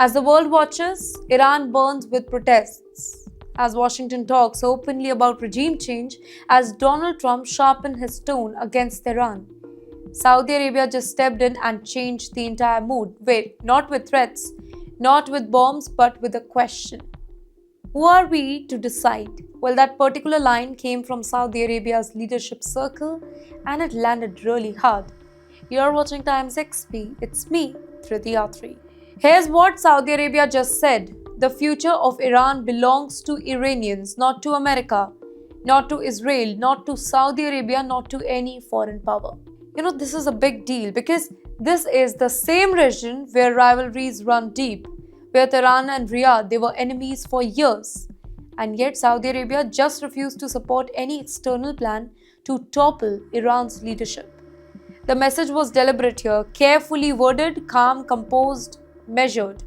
As the world watches, Iran burns with protests. As Washington talks openly about regime change, as Donald Trump sharpened his tone against Iran, Saudi Arabia just stepped in and changed the entire mood. Wait, not with threats, not with bombs, but with a question. Who are we to decide? Well, that particular line came from Saudi Arabia's leadership circle and it landed really hard. You're watching Times XP. It's me, Thriti Yatri. Here's what Saudi Arabia just said. The future of Iran belongs to Iranians, not to America, not to Israel, not to Saudi Arabia, not to any foreign power. This is a big deal because this is the same region where rivalries run deep, where Tehran and Riyadh, they were enemies for years. And yet Saudi Arabia just refused to support any external plan to topple Iran's leadership. The message was deliberate here, carefully worded, calm, composed, measured.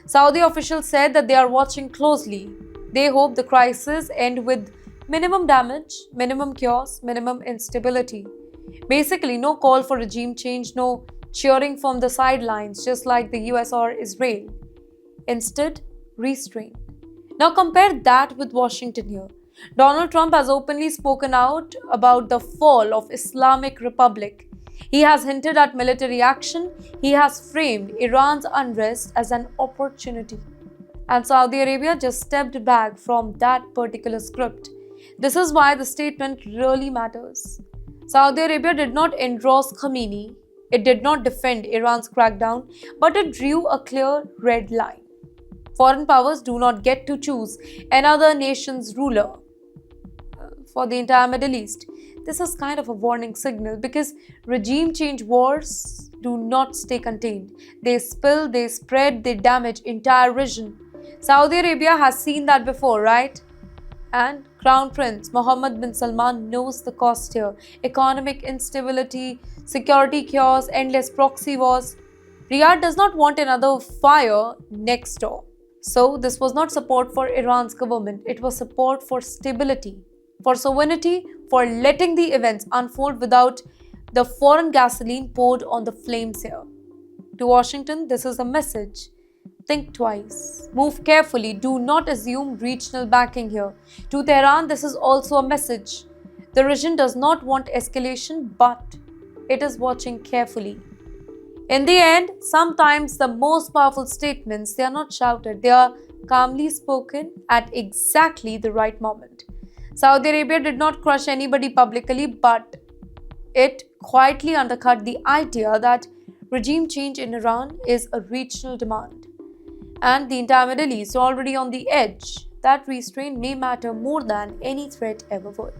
Saudi officials said that they are watching closely. They hope the crisis end with minimum damage, minimum chaos, minimum instability. Basically, no call for regime change, no cheering from the sidelines, just like the US or Israel. Instead, restraint. Now compare that with Washington here. Donald Trump has openly spoken out about the fall of Islamic Republic. He has hinted at military action. He has framed Iran's unrest as an opportunity. And Saudi Arabia just stepped back from that particular script. This is why the statement really matters. Saudi Arabia did not endorse Khamenei. It did not defend Iran's crackdown, but it drew a clear red line. Foreign powers do not get to choose another nation's ruler for the entire Middle East. This is kind of a warning signal because regime change wars do not stay contained. They spill, they spread, they damage entire region. Saudi Arabia has seen that before, right? And Crown Prince Mohammed bin Salman knows the cost here. Economic instability, security chaos, endless proxy wars. Riyadh does not want another fire next door. So this was not support for Iran's government. It was support for stability, for sovereignty, for letting the events unfold without the foreign gasoline poured on the flames here. To Washington, this is a message. Think twice. Move carefully. Do not assume regional backing here. To Tehran, this is also a message. The region does not want escalation, but it is watching carefully. In the end, sometimes the most powerful statements, they are not shouted, they are calmly spoken at exactly the right moment. Saudi Arabia did not crush anybody publicly, but it quietly undercut the idea that regime change in Iran is a regional demand. And the entire Middle East already on the edge. That restraint may matter more than any threat ever would.